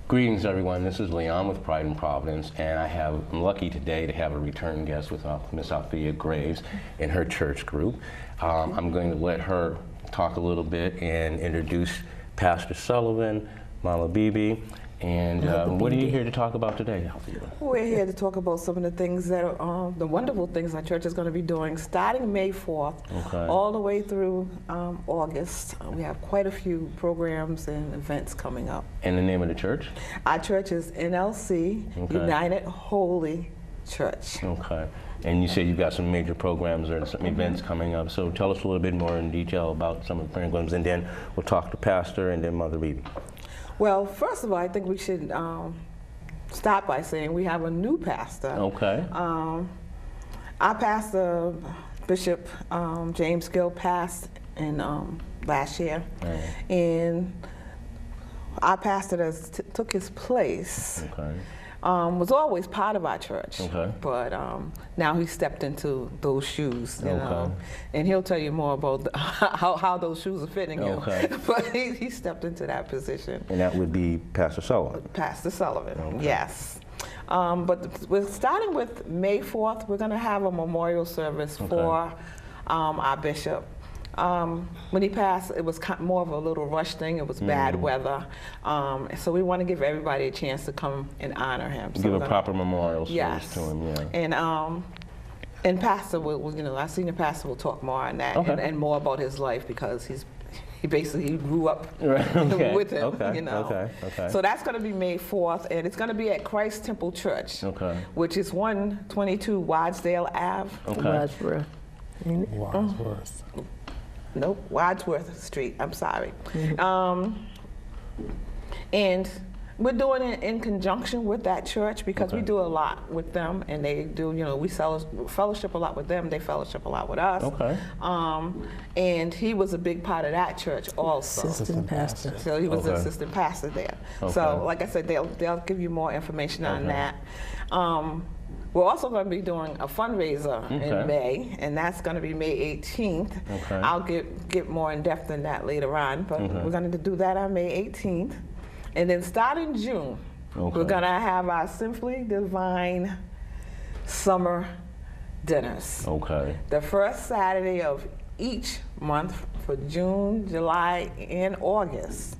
Greetings, everyone. This is Leon with Pride in Providence, and I'm lucky today to have a return guest with Miss Althea Graves in her church group. I'm going to let her talk a little bit and introduce Pastor Sullivan, Mama Bibi, and what are you here to talk about today, Althea? We're here to talk about some of the things that are, the wonderful things our church is going to be doing starting May 4th, all the way through August. We have quite a few programs and events coming up. And the name of the church? Our church is NLC, United Holy Church. Okay. And you said you've got some major programs or some events coming up. So tell us a little bit more in detail about some of the programs, and then we'll talk to Pastor and then Mother Bibi. Well, first of all, I think we should start by saying we have a new pastor. Okay. Our pastor, Bishop James Gill, passed in last year. And our pastor that took his place was always part of our church, but now he stepped into those shoes, you know, and he'll tell you more about how those shoes are fitting him. But he stepped into that position. And that would be Pastor Sullivan. Pastor Sullivan, yes. But we're starting with May 4th. We're going to have a memorial service for our bishop. When he passed, it was more of a little rush thing. It was bad weather. So we want to give everybody a chance to come and honor him. So give a proper memorial service to him, And Pastor will, you know, our senior pastor will talk more on that and more about his life, because he basically grew up with him, you know. So that's going to be May 4th, and it's going to be at Christ Temple Church, which is 122 Wadsdale Ave. Wadsworth. Nope, Wadsworth Street, I'm sorry. And we're doing it in conjunction with that church, because we do a lot with them, and they do, you know, we fellowship a lot with them, they fellowship a lot with us. And he was a big part of that church also. Assistant pastor. So he was the assistant pastor there. So like I said, they'll give you more information on that. We're also going to be doing a fundraiser in May, and that's going to be May 18th. I'll get more in depth in that later on, but we're going to do that on May 18th. And then starting June, we're going to have our Simply Divine Summer Dinners. The first Saturday of each month for June, July, and August.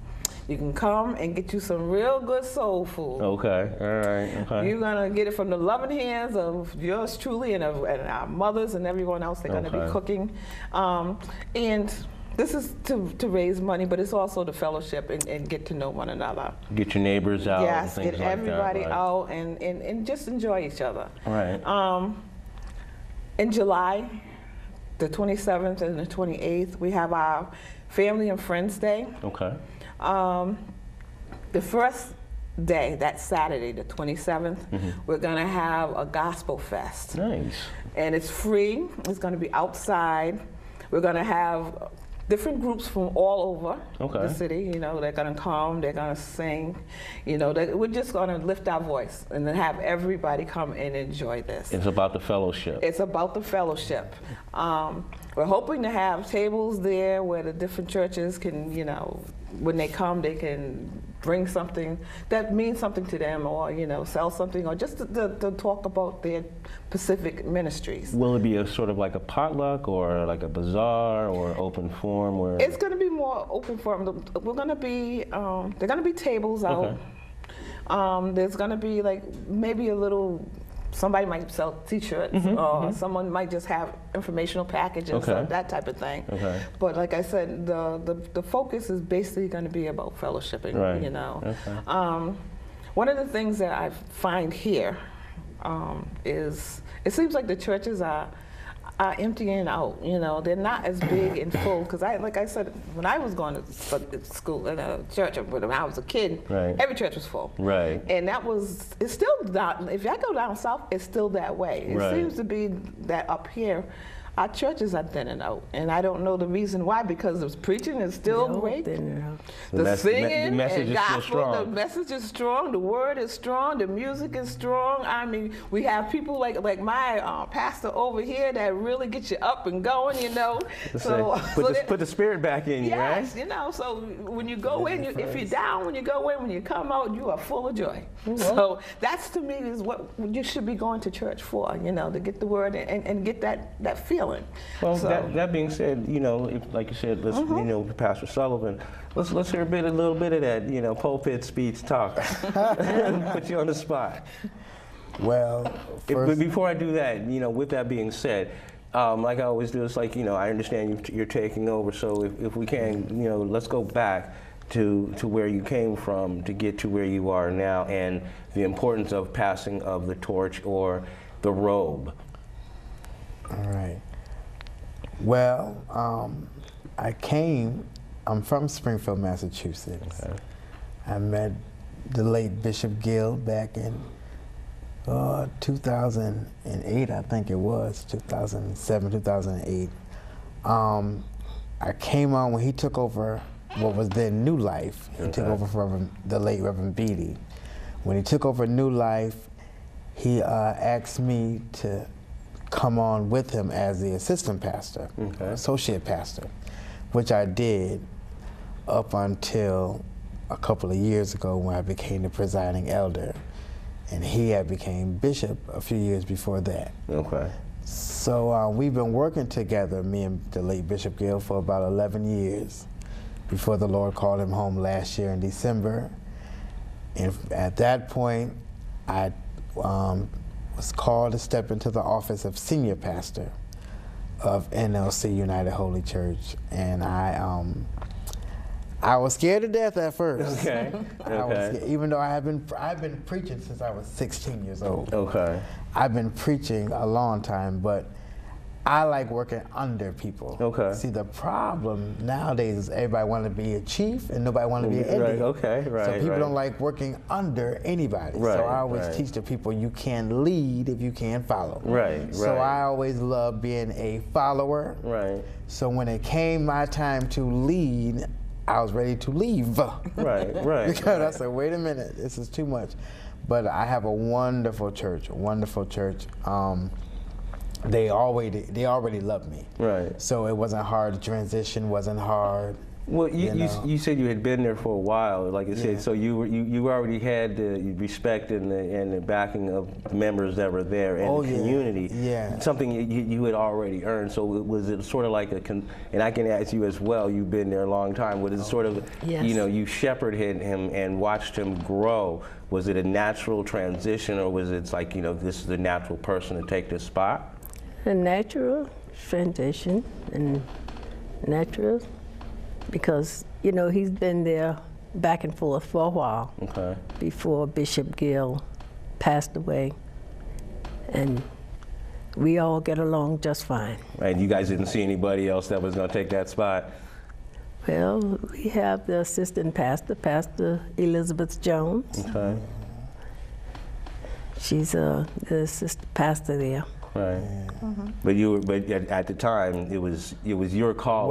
You can come and get you some real good soul food. You're going to get it from the loving hands of yours truly and our mothers and everyone else. They're going to be cooking. And this is to raise money, but it's also to fellowship and get to know one another. Get your neighbors out. Yes, and get everybody out and just enjoy each other. In July, the 27th and the 28th, we have our Family and Friends Day. The first day, that Saturday, the 27th, we're going to have a gospel fest. And it's free. It's going to be outside. We're going to have different groups from all over the city. You know, they're going to come, they're going to sing. You know, we're just going to lift our voice and then have everybody come and enjoy this. It's about the fellowship. It's about the fellowship. We're hoping to have tables there where the different churches can, you know, when they come, they can bring something that means something to them, or, you know, sell something, or just to talk about their specific ministries. Will it be a sort of like a potluck, or like a bazaar, or open forum? Where it's going to be more open forum. We're going to be, there are going to be tables out. There's going to be like maybe a little, somebody might sell T-shirts, or someone might just have informational packages, that type of thing. But like I said, the focus is basically going to be about fellowshipping. You know, one of the things that I find here is it seems like the churches are are emptying out. You know, they're not as big and full. Because like I said, when I was going to school in a church, when I was a kid, right. every church was full. Right. And it's still not. If I go down south, it's still that way. It right. seems to be that up here, our churches are thinning out, and I don't know the reason why. Because the preaching is still great, the singing, the message and is gospel, still strong. the message is strong, the word is strong, the music is strong. I mean, we have people like my pastor over here that really get you up and going, you know. Put the spirit back in you, right? Yes, you know. So when you go in, if you're down, when you go in, when you come out, you are full of joy. So that's, to me, is what you should be going to church for, you know, to get the word and get that feeling. Well, that being said, you know, like you said, let's, you know, Pastor Sullivan, let's hear a little bit of that, you know, pulpit speech talk. Put you on the spot. Well, but before I do that, you know, with that being said, like I always do, it's like, you know, I understand you're taking over, so if we can, you know, let's go back to where you came from to get to where you are now, and the importance of passing of the torch or the robe. All right. Well, I'm from Springfield, Massachusetts. Okay. I met the late Bishop Gill back in 2008, I think it was, 2007, 2008. I came on when he took over what was then New Life. He took over from the late Reverend Beatty. When he took over New Life, he asked me to come on with him as the assistant pastor, associate pastor, which I did up until a couple of years ago when I became the presiding elder, and he had became bishop a few years before that. Okay. So we've been working together, me and the late Bishop Gill, for about 11 years before the Lord called him home last year in December. And at that point, I was called to step into the office of senior pastor of NLC United Holy Church, and I was scared to death at first. Okay. I was scared, even though I've been preaching since I was 16 years old. Okay. I've been preaching a long time, but I like working under people. Okay. See, the problem nowadays is everybody want to be a chief and nobody want to be an Indian. Right. Okay. Right. So people don't like working under anybody. Right. So I always teach the people you can lead if you can follow. Right. So I always love being a follower. Right. So when it came my time to lead, I was ready to leave. Right. Right. Because I said, wait a minute, this is too much. But I have a wonderful church, They already loved me. Right. So it wasn't hard. The transition wasn't hard. Well, you said you had been there for a while, like you said. So you already had the respect and the backing of the members that were there and the community. Yeah. Something you had already earned. So was it sort of like and I can ask you as well. You've been there a long time. Was it sort of you shepherded him and watched him grow? Was it a natural transition, or was it like this is the natural person to take this spot? A natural transition and natural, because he's been there back and forth for a while before Bishop Gill passed away, and we all get along just fine. Right, you guys didn't see anybody else that was going to take that spot? Well, we have the assistant pastor, Pastor Elizabeth Jones. Okay. She's the assistant pastor there. Right. But at the time it was your call.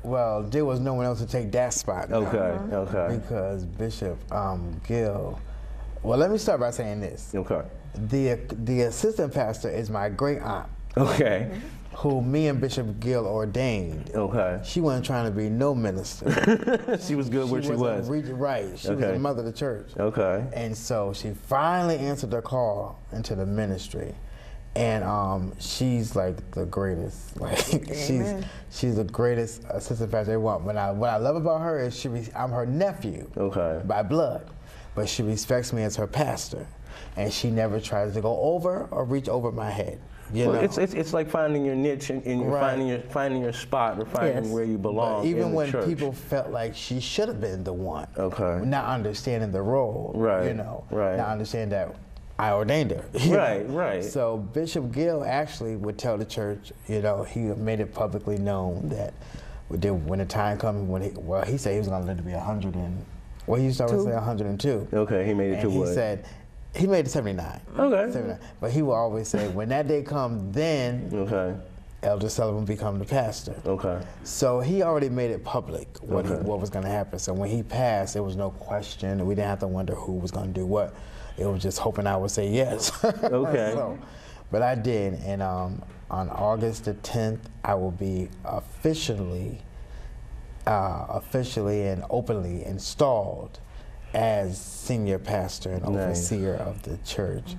Well, there was no one else to take that spot. Okay. Because Bishop Gill. Well, let me start by saying this. Okay. The assistant pastor is my great aunt. Okay. Who me and Bishop Gill ordained. Okay. She wasn't trying to be no minister. She was good where she was. Right. She was the mother of the church. Okay. And so she finally answered the call into the ministry. And she's like the greatest. Like she's the greatest assistant pastor they want. What I love about her is I'm her nephew. Okay. By blood, but she respects me as her pastor, and she never tries to go over or reach over my head. You know? It's like finding your niche and finding your spot or finding where you belong. But even when church. People felt like she should have been the one. Okay. Not understanding the role. Right. Not understanding that I ordained her. Right, right. So Bishop Gill actually would tell the church, he made it publicly known that when the time comes, he said he was going to live to be 100 and, he used to always say 102. Okay, he made it to what? He said, he made it 79. Okay. 79. But he will always say, when that day comes, then Elder Sullivan become the pastor. Okay. So he already made it public what was going to happen. So when he passed, there was no question. We didn't have to wonder who was going to do what. It was just hoping I would say yes. Okay. But I did, and on August the 10th, I will be officially and openly installed as senior pastor and overseer of the church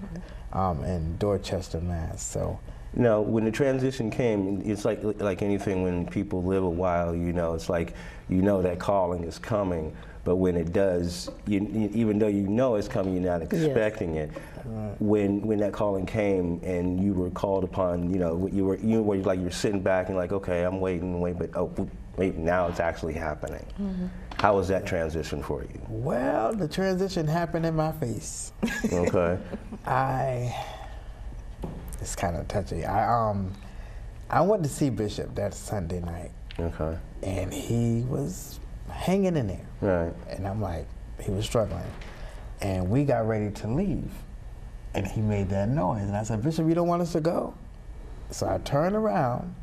in Dorchester, Mass. So. Now, when the transition came, it's like anything when people live a while, it's like that calling is coming, but when it does, even though it's coming, you're not expecting it. When that calling came and you were called upon, you were like you're sitting back and like, okay, I'm waiting, but wait, now it's actually happening. How was that transition for you? Well, the transition happened in my face. Okay. It's kind of touchy. I went to see Bishop that Sunday night. Okay. And he was hanging in there. Right. And I'm like, he was struggling. And we got ready to leave. And he made that noise. And I said, Bishop, you don't want us to go? So I turned around.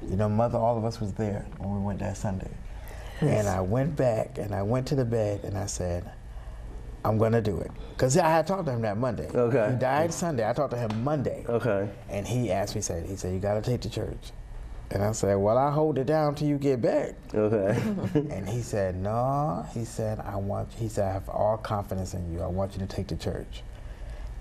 Mother, all of us was there when we went that Sunday. Yes. And I went back and I went to the bed and I said, I'm going to do it. Because I had talked to him that Monday. Okay. He died Sunday. I talked to him Monday. Okay. And he asked me, he said, you got to take the church. And I said, well, I'll hold it down till you get back. Okay. And he said, no. He said, I have all confidence in you. I want you to take the church.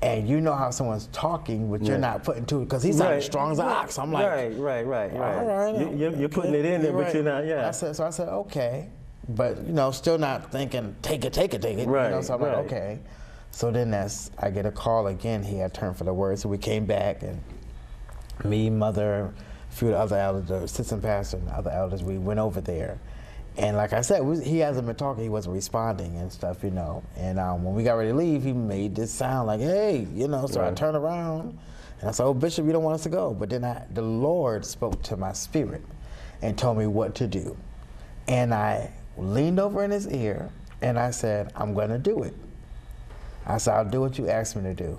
And you know how someone's talking, but you're not putting to it, because he sounded strong as an ox. I'm like, right. All right. You're putting it in there, but you're not, I said, okay. But, still not thinking, take it. Right, So I'm like, okay. So then I get a call again. He had turned for the word. So we came back, and me, Mother, a few of the other elders, the assistant pastor and the other elders, we went over there. And like I said, he hasn't been talking. He wasn't responding and stuff, And when we got ready to leave, he made this sound like, hey, So I turned around, and I said, oh, Bishop, you don't want us to go. But then the Lord spoke to my spirit and told me what to do. And I leaned over in his ear, and I said, I'm going to do it. I said, I'll do what you asked me to do.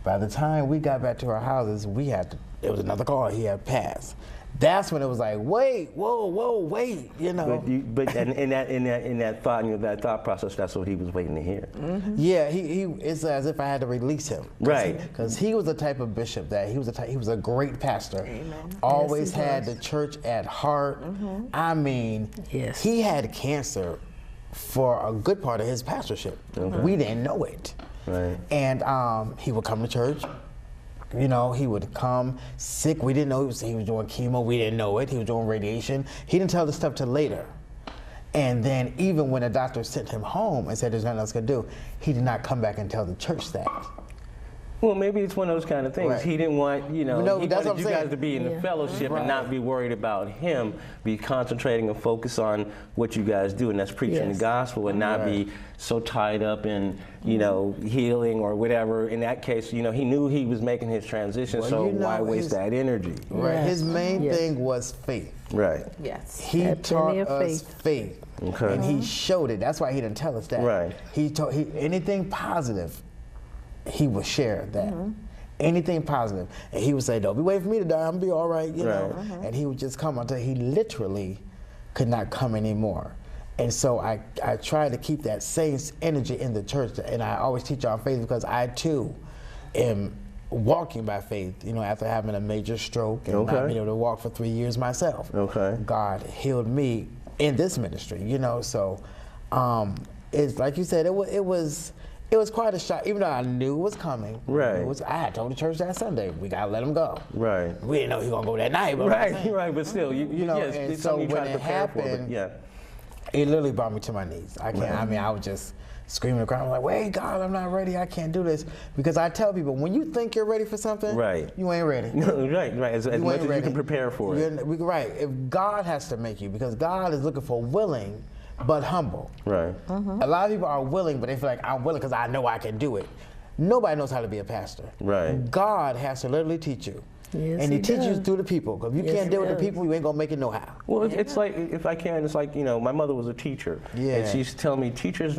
By the time we got back to our houses, it was another call. He had passed. That's when it was like, wait, wait. But in that thought, that thought process, that's what he was waiting to hear. Mm-hmm. Yeah, it's as if I had to release him. Right. Because he was the type of bishop that he was a great pastor. Amen. Always had the church at heart. Mm-hmm. I mean, he had cancer for a good part of his pastorship. Mm-hmm. We didn't know it. Right. And he would come to church. He would come sick. We didn't know he was doing chemo. We didn't know it. He was doing radiation. He didn't tell the stuff till later. And then even when the doctor sent him home and said there's nothing else to do, he did not come back and tell the church that. Well, maybe it's one of those kind of things. Right. He didn't want, he wanted you guys to be in the fellowship and not be worried about him, be concentrating and focus on what you guys do, and that's preaching the gospel, and not be so tied up in, healing or whatever. In that case, he knew he was making his transition, so why waste that energy? Right. His main thing was faith. Right. Yes. He taught us faith. Okay. And he showed it. That's why he didn't tell us that. Right. Anything positive, he would share that. Mm-hmm. Anything positive. And he would say, don't be waiting for me to die, I'm gonna be all right, know. Mm-hmm. And he would just come until he literally could not come anymore. And so I try to keep that same energy in the church, and I always teach on faith, because I too am walking by faith, after having a major stroke and not being able to walk for 3 years myself. Okay. God healed me in this ministry, so it's like you said, it was quite a shock, even though I knew it was coming. Right. I had told the church that Sunday, we gotta let him go. Right. We didn't know he was gonna go that night. But right, but still, and so when it happened, it literally brought me to my knees. I can't. I mean, I was just screaming and crying, like, wait, God, I'm not ready. I can't do this. Because I tell people, when you think you're ready for something, you ain't ready. Right. As much as you can prepare for it. Right. If God has to make you, because God is looking for willing but humble. Right. Mm-hmm. A lot of people are willing, but they feel like, I'm willing because I know I can do it. Nobody knows how to be a pastor. Right. God has to literally teach you. Yes, And he teaches you does. through the people. Because if you can't deal with the people, you ain't going to make it no how. Well, it's like, if I can, it's like, you know, my mother was a teacher. Yeah. And she used to tell me teachers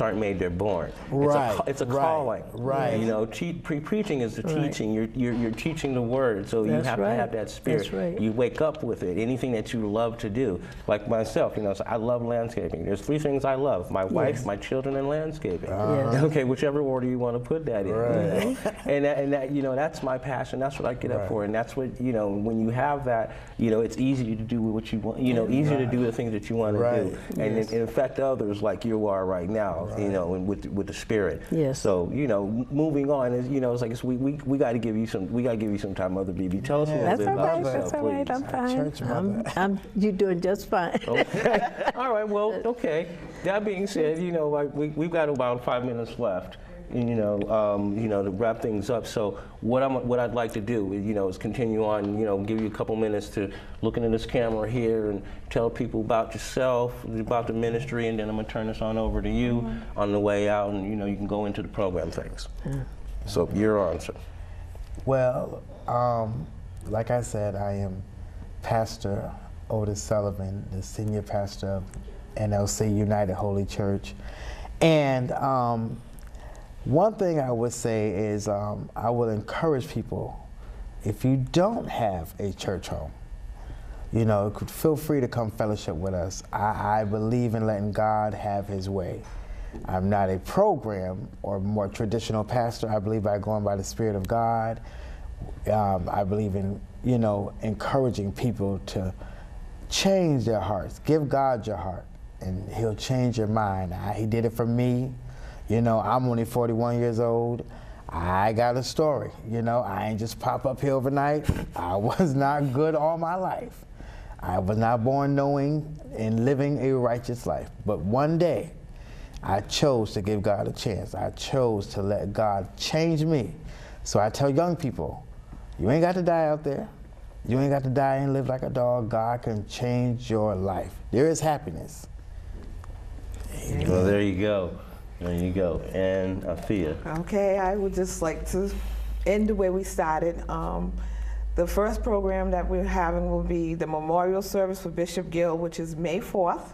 aren't made, they're born. Right. It's a Right. calling. Right. You know, preaching is the Right. teaching. You're teaching the word, so you That's have right. to have that spirit. That's right. You wake up with it. Anything that you love to do. Like myself, you know, so I love landscaping. There's 3 things I love: my wife, Yes. my children, and landscaping. Yes. Okay, whichever order you want to put that in. Right. And that, you know, that's my passion. That's what I get up for, and that's what, you know, when you have that, you know, it's easy to do what you want. You know, easier to do the things that you want to do, and Yes. affect others like you are right now. You know, and with the spirit. Yes. So, you know, moving on is, you know, it's like we got to give you some time, Mother BB. Tell us a little That's bit all about right. yourself, That's all right. please. I'm fine. Church mother. You're doing just fine. Okay. All right. Well, okay. That being said, you know, like we've got about 5 minutes left. You know, to wrap things up. So what I'd like to do, you know, is continue on. You know, give you a couple minutes to look into this camera here and tell people about yourself, about the ministry, and then I'm gonna turn this on over to you on the way out, and you know, you can go into the program things. So you're on, sir. Well, like I said, I am Pastor Otis Sullivan, the senior pastor of NLC United Holy Church. And one thing I would say is I will encourage people, if you don't have a church home, you know, feel free to come fellowship with us. I believe in letting God have his way. I'm not a program or more traditional pastor. I believe by going by the Spirit of God. I believe in, you know, encouraging people to change their hearts. Give God your heart, and he'll change your mind. He did it for me. You know, I'm only 41 years old. I got a story. You know, I ain't just pop up here overnight. I was not good all my life. I was not born knowing and living a righteous life. But one day, I chose to give God a chance. I chose to let God change me. So I tell young people, you ain't got to die out there. You ain't got to die and live like a dog. God can change your life. There is happiness. Amen. Well, there you go. There you go. And Althea. Okay, I would just like to end the way we started. The first program that we're having will be the memorial service for Bishop Gill, which is May 4th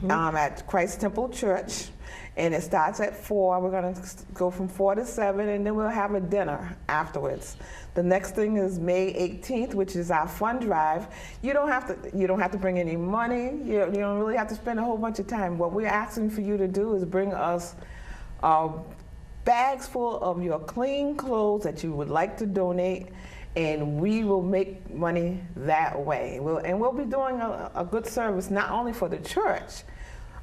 at Christ Temple Church. And it starts at 4. We're going to go from 4 to 7, and then we'll have a dinner afterwards. The next thing is May 18th, which is our fund drive. You don't have to bring any money. You don't really have to spend a whole bunch of time. What we're asking for you to do is bring us bags full of your clean clothes that you would like to donate, and we will make money that way. We'll be doing a good service not only for the church,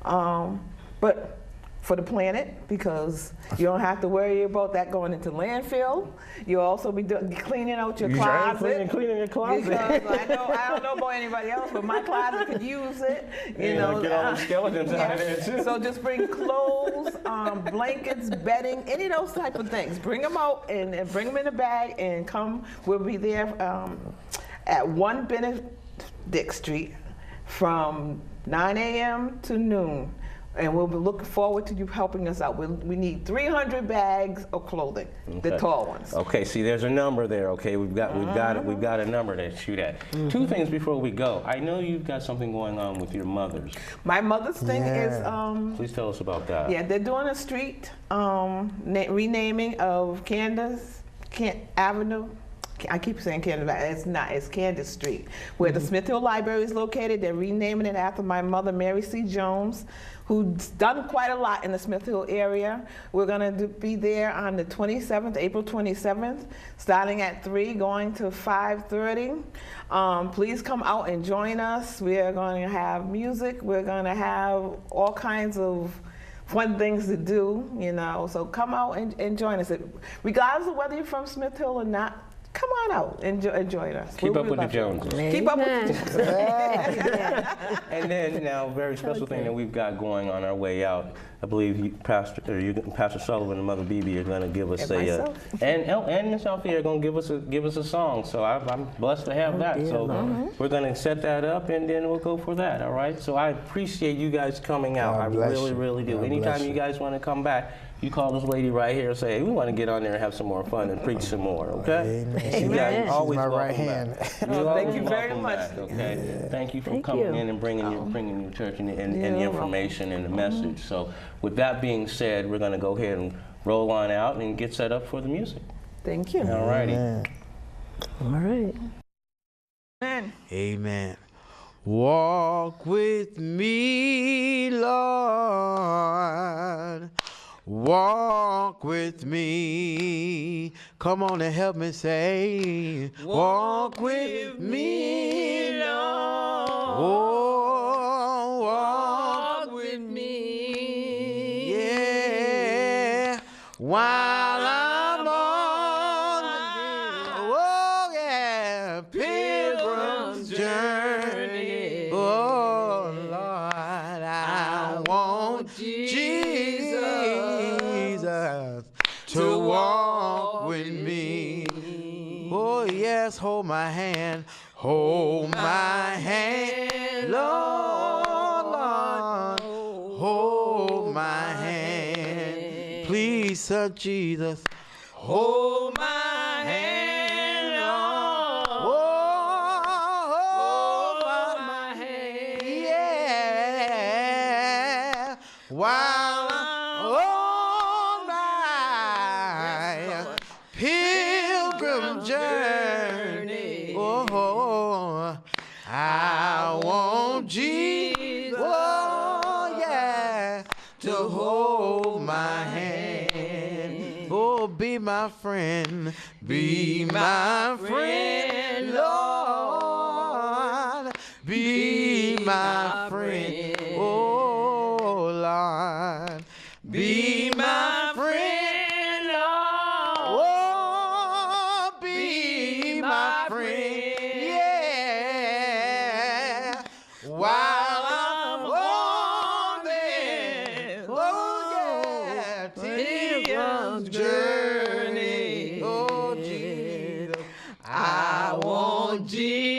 but for the planet, because you don't have to worry about that going into landfill. You'll also be cleaning out your closet. Cleaning your closet. Because I don't know about anybody else, but my closet could use it. You know, get all the skeletons out of there too. So just bring clothes, blankets, bedding, any of those type of things. Bring them out and bring them in a bag and come. We'll be there at 1 Benedict Street from 9 a.m. to noon. And we'll be looking forward to you helping us out. We need 300 bags of clothing, the tall ones. Okay, see, there's a number there. Okay, we've got a number to shoot at. 2 things before we go. I know you've got something going on with your mothers. My mother's thing is. Please tell us about that. Yeah, they're doing a street renaming of Candace Avenue. I keep saying Candace, it's not, it's Candace Street, where the Smith Hill Library is located. They're renaming it after my mother, Mary C. Jones, who's done quite a lot in the Smith Hill area. We're gonna be there on the 27th, April 27th, starting at 3, going to 5:30. Please come out and join us. We are going to have music. We're gonna have all kinds of fun things to do, you know, so come out and join us. Regardless of whether you're from Smith Hill or not, come on out and join us. Keep up with the Joneses. Keep up with the Joneses. And then now, very special thing that we've got going on our way out. I believe Pastor Sullivan and Mother BB are going to give us and Miss Althea are going to give us a song. So I'm blessed to have that. So we're going to set that up, and then we'll go for that. All right. So I appreciate you guys coming out. I really, really do. Anytime you guys want to come back, you call this lady right here and say, hey, we want to get on there and have some more fun and preach some more, okay? Amen. You guys always my right welcome hand. back. Thank you very much. Back, okay? Yeah. Thank you for coming in and bringing your church and the information and the message. So with that being said, we're going to go ahead and roll on out and get set up for the music. Thank you. All righty. Amen. All right. Amen. Amen. Walk with me, Lord. Walk with me. Come on and help me say, walk with me, Lord. Oh, walk with me. Yeah. While I'm on, oh yeah, pilgrim's journey. Oh Lord, I want Jesus to walk with me. Oh yes, hold my hand, hold my hand, Lord, Lord, hold my hand. Please, Sir Jesus, hold my hand, Lord. Oh, hold my hand, yeah. While I'm on my pilgrim journey, oh, I want Jesus, oh yeah, to hold my hand. Oh, be my friend, be my friend, Lord, be my friend, oh Lord, be my friend, Lord, oh, be my friend, yeah, while I'm on this, oh yeah, pilgrim's journey, oh Jesus, I want Jesus.